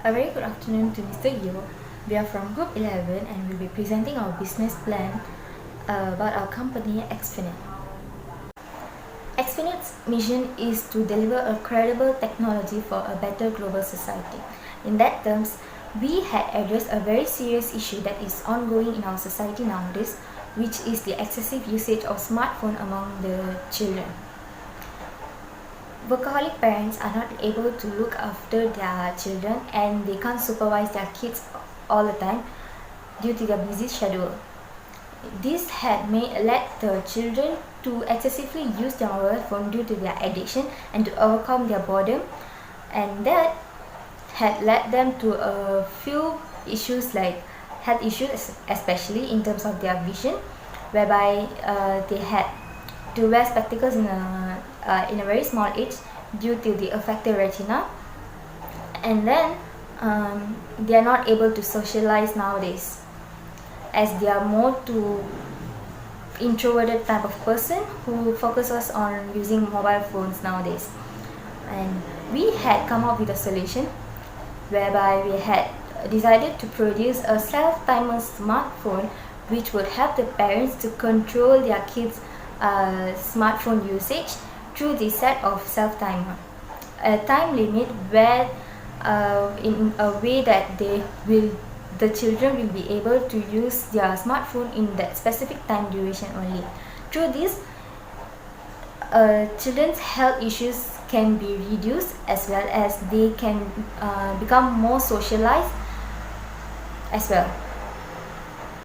A very good afternoon to Mr. Yo. We are from Group 11 and we'll be presenting our business plan about our company Xfinite. Xfinite's mission is to deliver a credible technology for a better global society. In that terms, we had addressed a very serious issue that is ongoing in our society nowadays, which is the excessive usage of smartphone among the children. Workaholic parents are not able to look after their children and they can't supervise their kids all the time due to their busy schedule. This had led the children to excessively use their mobile phone due to their addiction and to overcome their boredom, and that had led them to a few issues like health issues, especially in terms of their vision, whereby they had to wear spectacles in a very small age due to the affected retina, and then they are not able to socialize nowadays as they are more to introverted type of person who focuses on using mobile phones nowadays. And we had come up with a solution whereby we had decided to produce a self-timer smartphone which would help the parents to control their kids' smartphone usage through the set of self-timer. A time limit where in a way that the children will be able to use their smartphone in that specific time duration only. Through this, children's health issues can be reduced as well as they can become more socialized as well.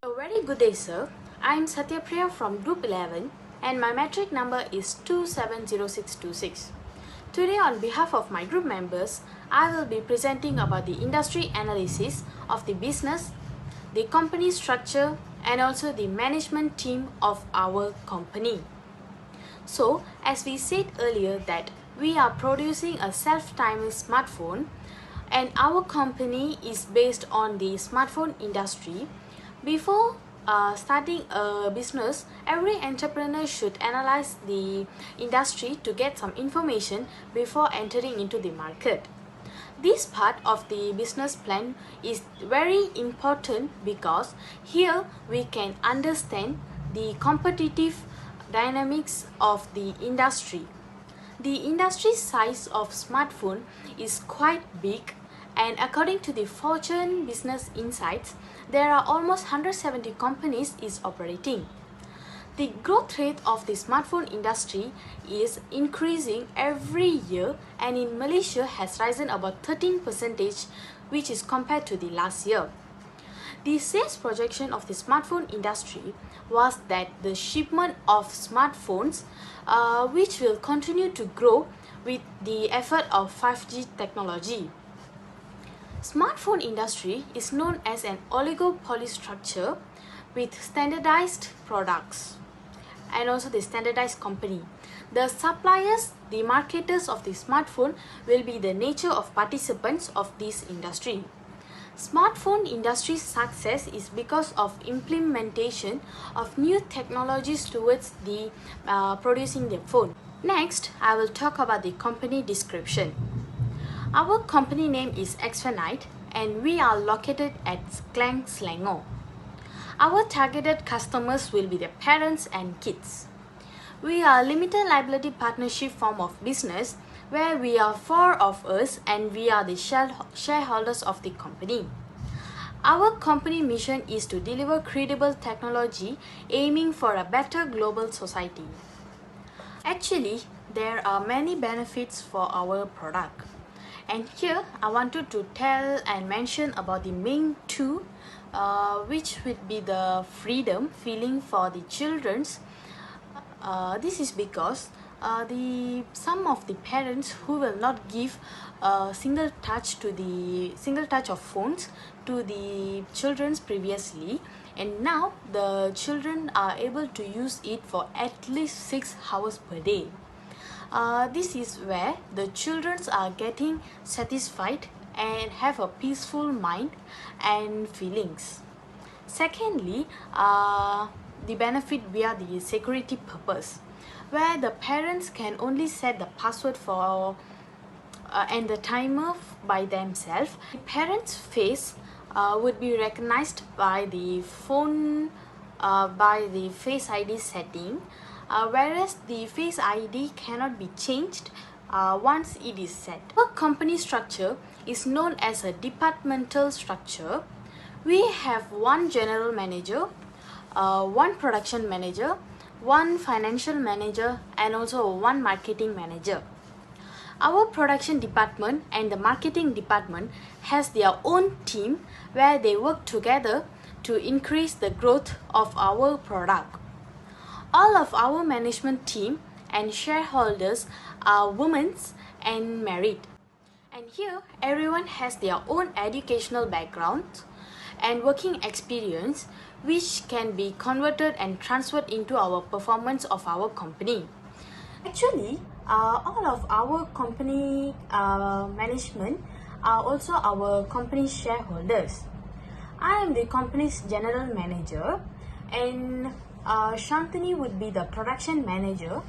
A very good day, sir. I am Satyapriya from Group 11 and my metric number is 270626. Today, on behalf of my group members, I will be presenting about the industry analysis of the business, the company structure, and also the management team of our company. So, as we said earlier that we are producing a self-timer smartphone and our company is based on the smartphone industry. Before starting a business, every entrepreneur should analyze the industry to get some information before entering into the market. This part of the business plan is very important because here we can understand the competitive dynamics of the industry. The industry size of smartphone is quite big, and according to the Fortune Business Insights, there are almost 170 companies is operating. The growth rate of the smartphone industry is increasing every year, and in Malaysia has risen about 13%, which is compared to the last year. The sales projection of the smartphone industry was that the shipment of smartphones which will continue to grow with the effort of 5G technology. Smartphone industry is known as an oligopoly structure with standardized products and also the standardized company. The suppliers, the marketers of the smartphone will be the nature of participants of this industry. Smartphone industry's success is because of implementation of new technologies towards the producing the phone. Next, I will talk about the company description. Our company name is Xfinite and we are located at Klang, Selangor. Our targeted customers will be the parents and kids. We are a limited liability partnership form of business where we are 4 of us and we are the shareholders of the company. Our company mission is to deliver credible technology aiming for a better global society. Actually, there are many benefits for our product. And here I wanted to tell and mention about the main two, which would be the freedom feeling for the children's. This is because some of the parents who will not give a single touch of phones to the children previously, and now the children are able to use it for at least 6 hours per day. This is where the children are getting satisfied and have a peaceful mind and feelings. Secondly, the benefit via the security purpose, where the parents can only set the password for and the timer by themselves. The parent's face would be recognized by the phone, by the Face ID setting, whereas the Face ID cannot be changed once it is set. Our company structure is known as a departmental structure. We have one general manager, one production manager, one financial manager, and also one marketing manager. Our production department and the marketing department has their own team where they work together to increase the growth of our product. All of our management team and shareholders are women and married. And here everyone has their own educational background and working experience which can be converted and transferred into our performance of our company. Actually, all of our company management are also our company shareholders. I am the company's general manager, and Shantini would be the production manager,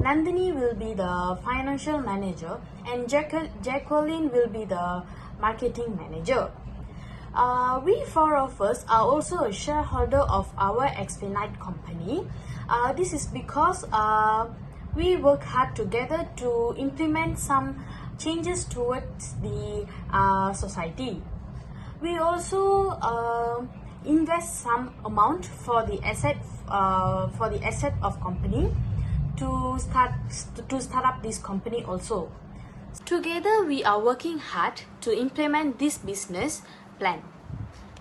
Nandini will be the financial manager, and Jacqueline will be the marketing manager. We four of us are also a shareholder of our Expedite company. This is because we work hard together to implement some changes towards the society. We also invest some amount for the asset of company to start up this company also. Together we are working hard to implement this business plan.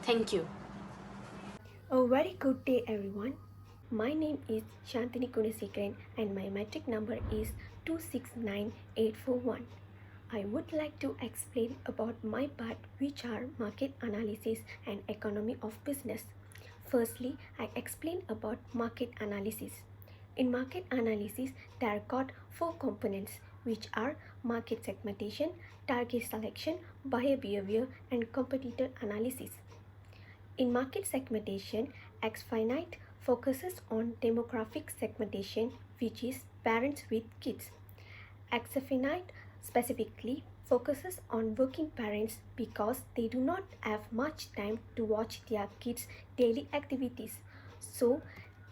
Thank you. A very good day, everyone. My name is Shantini Kunasekaran and my metric number is 269841. I would like to explain about my part, which are market analysis and economy of business. Firstly, I explain about market analysis. In market analysis, there are got 4 components, which are market segmentation, target selection, buyer behavior, and competitor analysis. In market segmentation, Xfinite focuses on demographic segmentation, which is parents with kids. Xfinite specifically focuses on working parents because they do not have much time to watch their kids' daily activities. So,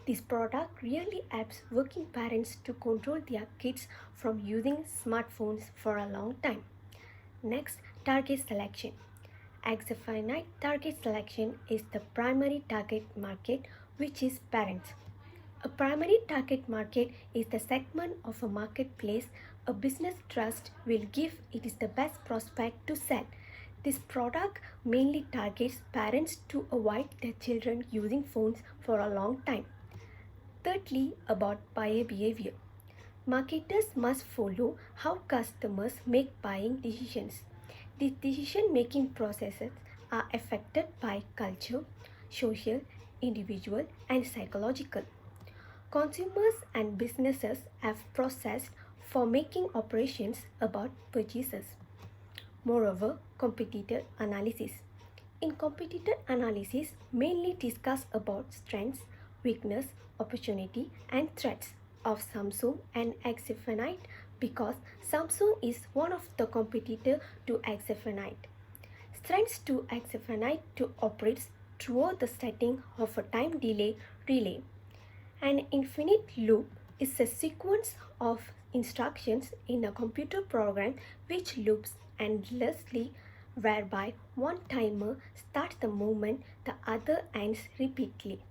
this product really helps working parents to control their kids from using smartphones for a long time. Next, target selection. Xfinite target selection is the primary target market, which is parents. A primary target market is the segment of a marketplace a business trust will give it is the best prospect to sell. This product mainly targets parents to avoid their children using phones for a long time. Thirdly, about buyer behavior. Marketers must follow how customers make buying decisions. These decision-making processes are affected by culture, social, individual, and psychological. Consumers and businesses have processed for making operations about purchases. Moreover, competitor analysis. In competitor analysis, mainly discuss about strengths, weakness, opportunity, and threats of Samsung and Xfinite because Samsung is one of the competitor to Xfinite. Strengths to Xfinite to operates throughout the setting of a time delay relay. An infinite loop is a sequence of instructions in a computer program which loops endlessly, whereby one timer starts the moment the other ends repeatedly.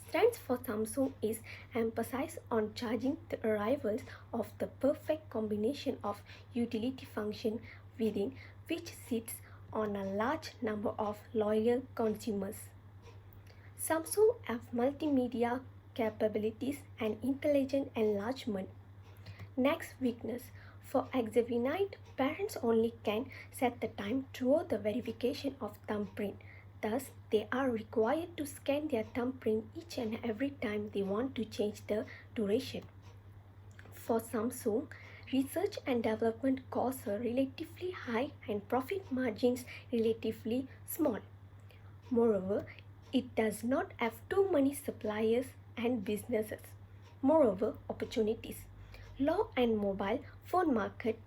Strengths for Samsung is emphasis on charging the arrivals of the perfect combination of utility function within which sits on a large number of loyal consumers. Samsung have multimedia capabilities and intelligent enlargement. Next, weakness. For Xfinite, parents only can set the time through the verification of thumbprint. Thus, they are required to scan their thumbprint each and every time they want to change the duration. For Samsung, research and development costs are relatively high and profit margins relatively small. Moreover, it does not have too many suppliers and businesses. Moreover, opportunities. Low and mobile phone market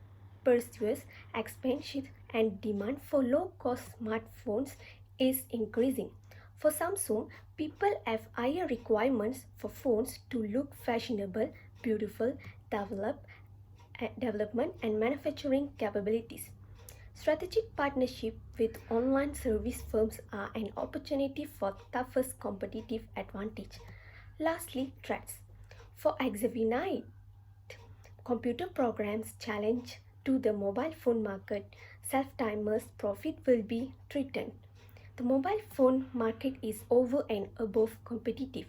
pursues expansion and demand for low-cost smartphones is increasing. For Samsung, people have higher requirements for phones to look fashionable, beautiful, development and manufacturing capabilities. Strategic partnership with online service firms are an opportunity for toughest competitive advantage. Lastly, threats. For Exavinite, computer programs challenge to the mobile phone market, self-timers profit will be threatened. The mobile phone market is over and above competitive.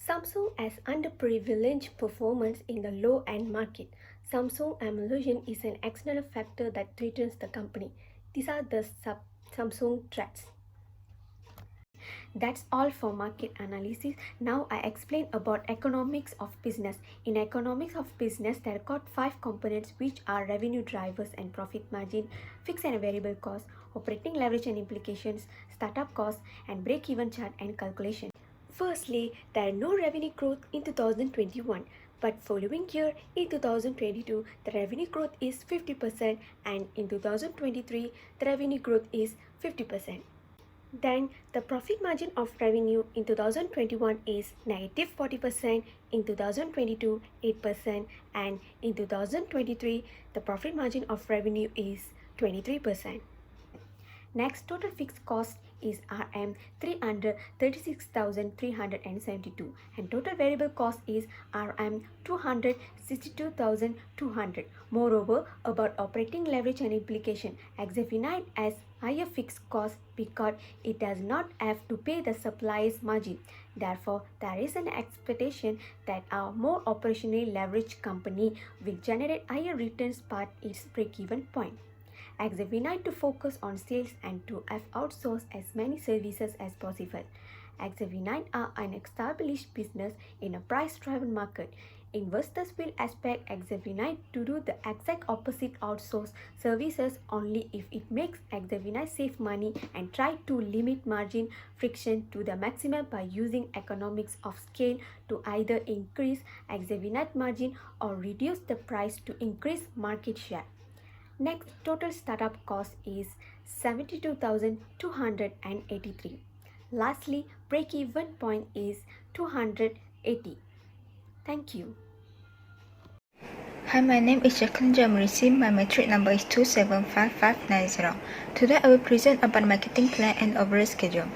Samsung has underprivileged performance in the low-end market. Samsung emulsion is an external factor that threatens the company. These are the Samsung threats. That's all for market analysis. Now I explain about economics of business. In economics of business, there are 5 components which are revenue drivers and profit margin, fixed and variable cost, operating leverage and implications, startup cost, and break-even chart and calculation. Firstly, there are no revenue growth in 2021, but following year in 2022, the revenue growth is 50% and in 2023, the revenue growth is 50%. Then the profit margin of revenue in 2021 is negative 40%, in 2022 8%, and in 2023 the profit margin of revenue is 23%. Next, total fixed cost is Rm 336,372 and total variable cost is Rm 262,200. Moreover, about operating leverage and implication, Exavinite has higher fixed cost because it does not have to pay the supplier's margin. Therefore, there is an expectation that a more operationally leveraged company will generate higher returns past its break-even point. Exavinite to focus on sales and to have outsourced as many services as possible. Exavinite are an established business in a price-driven market. Investors will expect Exavinite to do the exact opposite, outsource services only if it makes Exavinite save money and try to limit margin friction to the maximum by using economics of scale to either increase Exavinite margin or reduce the price to increase market share. Next, total startup cost is 72,283. Lastly, break-even point is 280. Thank you. Hi, my name is Jacqueline Jamarisi. My metric number is 275590. Today I will present about marketing plan and overall schedule.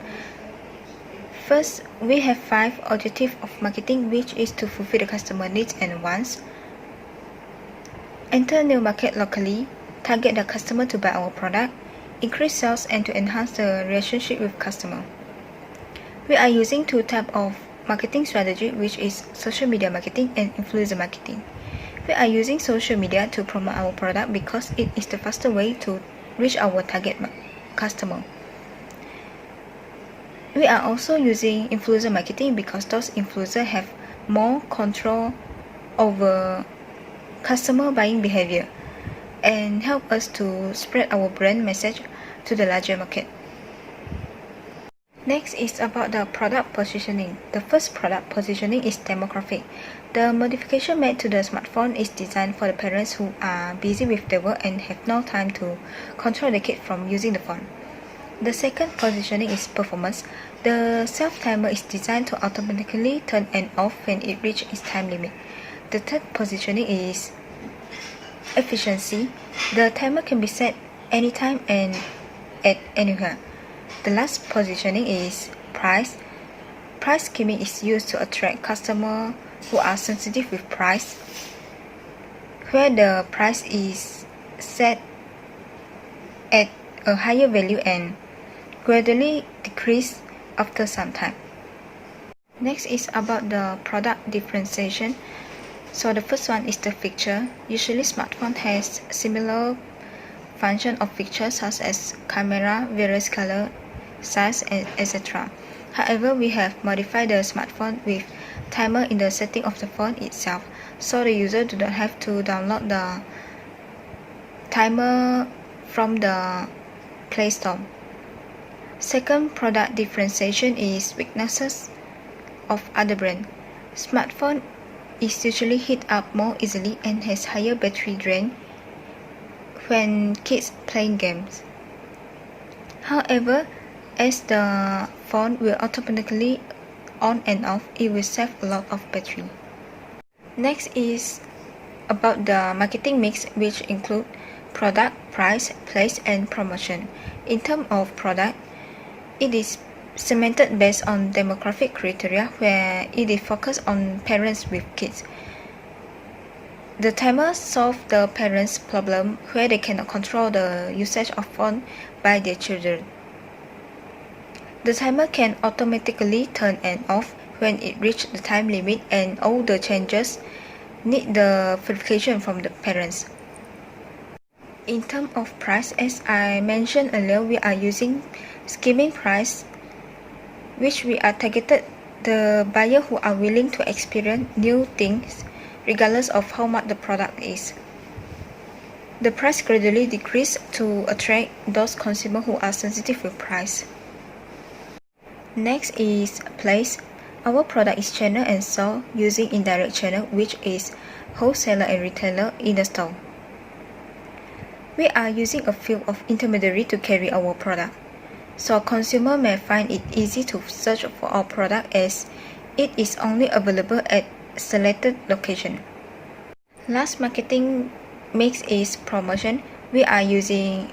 First, we have 5 objectives of marketing, which is to fulfill the customer needs and wants, enter new market locally, target the customer to buy our product, increase sales, and to enhance the relationship with customer. We are using 2 types of marketing strategy, which is social media marketing and influencer marketing. We are using social media to promote our product because it is the faster way to reach our target customer. We are also using influencer marketing because those influencers have more control over customer buying behavior and help us to spread our brand message to the larger market. Next is about the product positioning. The first product positioning is demographic. The modification made to the smartphone is designed for the parents who are busy with their work and have no time to control the kid from using the phone. The second positioning is performance. The self-timer is designed to automatically turn and off when it reaches its time limit. The third positioning is efficiency. The timer can be set anytime and at anywhere. The last positioning is price. Price scheming is used to attract customers who are sensitive with price, where the price is set at a higher value and gradually decrease after some time. Next is about the product differentiation. So the first one is the feature. Usually smartphone has similar function of features such as camera, various color, size, etc. However, we have modified the smartphone with timer in the setting of the phone itself, so the user do not have to download the timer from the Play Store. Second product differentiation is weaknesses of other brand. Smartphone is usually heat up more easily and has higher battery drain, when kids playing games. However, as the phone will automatically on and off, it will save a lot of battery. Next is about the marketing mix, which include product, price, place, and promotion. In terms of product, it is segmented based on demographic criteria where it is focused on parents with kids. The timer solves the parents' problem where they cannot control the usage of phone by their children. The timer can automatically turn and off when it reaches the time limit, and all the changes need the verification from the parents. In terms of price, as I mentioned earlier, we are using skimming price, which we are targeted the buyer who are willing to experience new things regardless of how much the product is. The price gradually decreases to attract those consumers who are sensitive with price. Next is place. Our product is channeled and sold using indirect channel, which is wholesaler and retailer in the store. We are using a few of intermediary to carry our product, so consumer may find it easy to search for our product as it is only available at selected location. Last marketing mix is promotion. We are using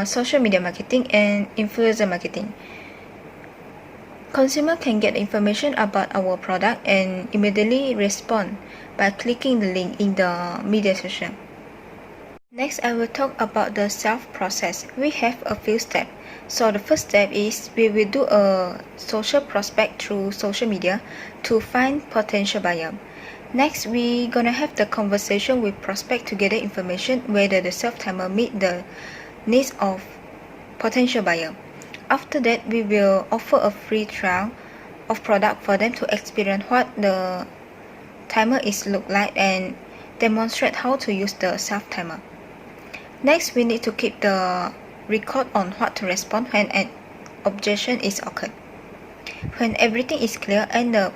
social media marketing and influencer marketing. Consumer can get information about our product and immediately respond by clicking the link in the media section. Next, I will talk about the sales process. We have a few steps. So the first step is we will do a social prospect through social media to find potential buyer. Next, we gonna have the conversation with prospect to gather information whether the sales timer meet the needs of potential buyer. After that, we will offer a free trial of product for them to experience what the timer is look like and demonstrate how to use the self timer. Next, we need to keep the record on what to respond when an objection is occurred. When everything is clear and the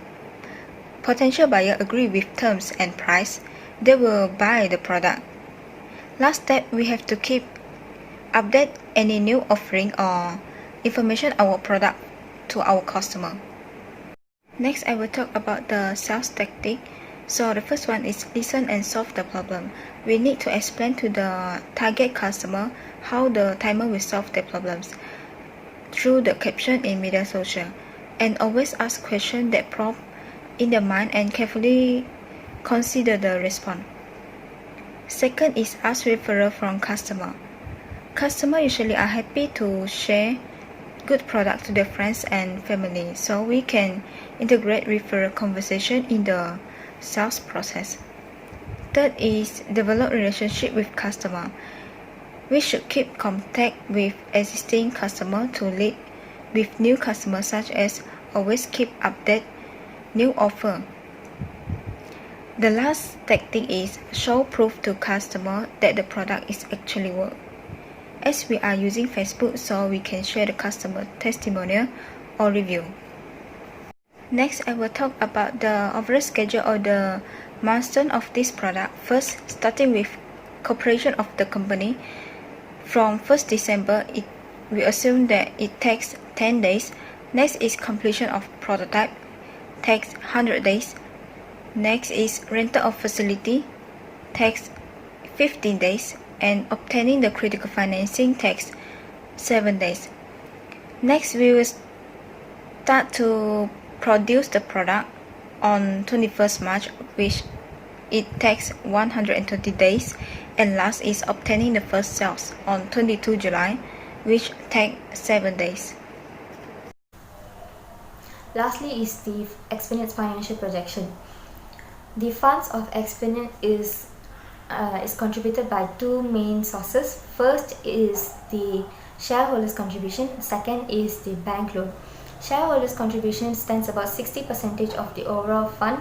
potential buyer agree with terms and price, they will buy the product. Last step, we have to keep update any new offering or information our product to our customer. Next, I will talk about the sales tactic. So the first one is listen and solve the problem. We need to explain to the target customer how the timer will solve their problems through the caption in media social, and always ask questions that prompt in their mind and carefully consider the response. Second is ask referral from customer. Customers usually are happy to share good product to their friends and family, so we can integrate referral conversation in the sales process. Third is develop relationship with customer. We should keep contact with existing customer to lead with new customers, such as always keep update new offer. The last tactic is show proof to customer that the product is actually work. As we are using Facebook, so we can share the customer testimonial or review. Next, I will talk about the overall schedule or the milestone of this product. First, starting with cooperation of the company. From 1st December, we assume that it takes 10 days. Next is completion of prototype, takes 100 days. Next is rental of facility, takes 15 days. And obtaining the critical financing takes 7 days. Next, we will start to produce the product on 21st March, which it takes 120 days. And last is obtaining the first sales on 22 July, which takes 7 days. Lastly is the Experience financial projection. The funds of Experience is contributed by two main sources. First is the shareholders contribution, second is the bank loan. Shareholders contribution stands about 60% of the overall fund,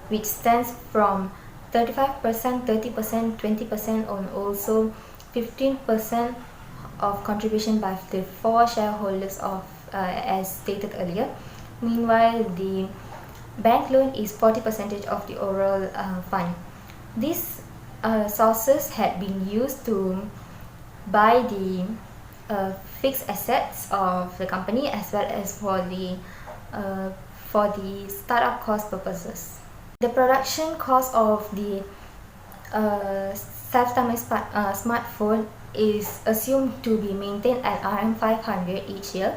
which stands from 35%, 30%, 20% and also 15% of contribution by the four shareholders of as stated earlier. Meanwhile, the bank loan is 40% of the overall fund. This sources had been used to buy the fixed assets of the company as well as for the startup cost purposes. The production cost of the self-timing smartphone is assumed to be maintained at RM500 each year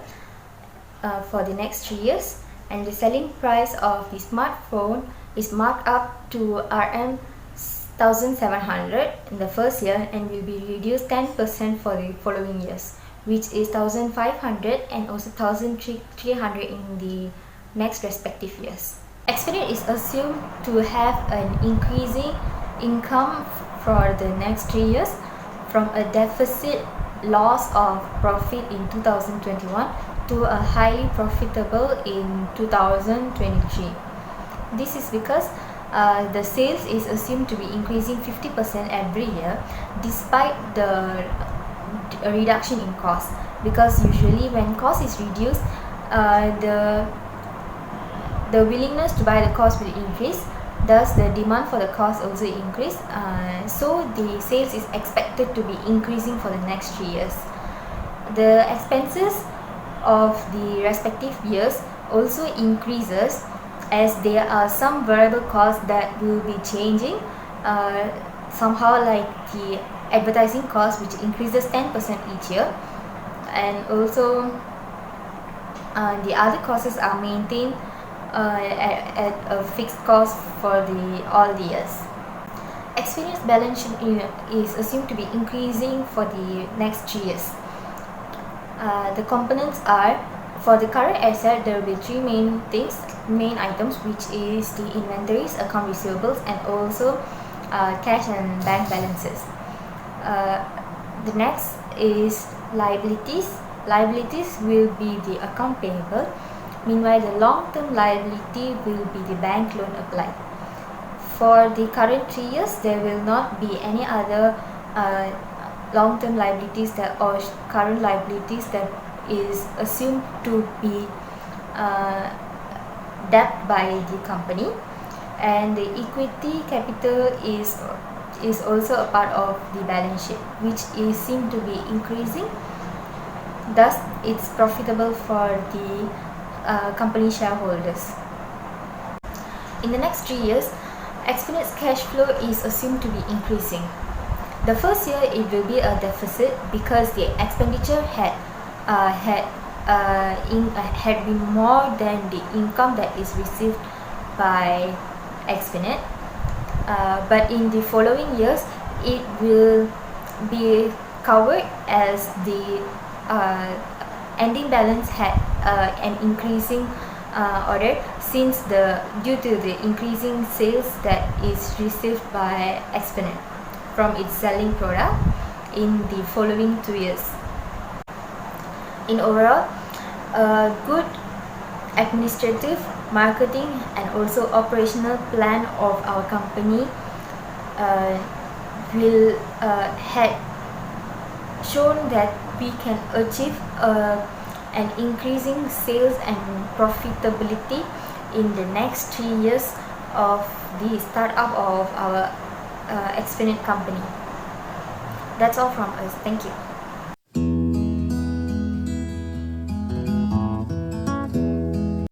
for the next 3 years, and the selling price of the smartphone is marked up to RM1700 in the first year and will be reduced 10% for the following years, which is 1500 and also 1300 in the next respective years. Xfinite is assumed to have an increasing income for the next 3 years from a deficit loss of profit in 2021 to a highly profitable in 2023. This is because the sales is assumed to be increasing 50% every year despite the reduction in cost, because usually when cost is reduced, the willingness to buy the cost will increase, thus the demand for the cost also increase, so the sales is expected to be increasing for the next 3 years. The expenses of the respective years also increases as there are some variable costs that will be changing, somehow like the advertising cost, which increases 10% each year, and also the other costs are maintained at a fixed cost for all the years. Xfinite's balance sheet is assumed to be increasing for the next 3 years. The components are, for the current asset, there will be 3 main items, which is the inventories, account receivables, and also cash and bank balances. The next is liabilities. Liabilities will be the account payable. Meanwhile, the long-term liability will be the bank loan applied. For the current 3 years, there will not be any other long-term liabilities or current liabilities that is assumed to be debt by the company, and the equity capital is also a part of the balance sheet, which is seen to be increasing. Thus, it's profitable for the company shareholders. In the next 3 years, Xfinite's cash flow is assumed to be increasing. The first year it will be a deficit because the expenditure had been more than the income that is received by Xfinite. But in the following years, it will be covered as the ending balance had an increasing order due to the increasing sales that is received by Xfinite from its selling product in the following 2 years. In overall, a good administrative, marketing, and also operational plan of our company will had shown that we can achieve an increasing sales and profitability in the next 3 years of the startup of our Xfinite company. That's all from us. Thank you.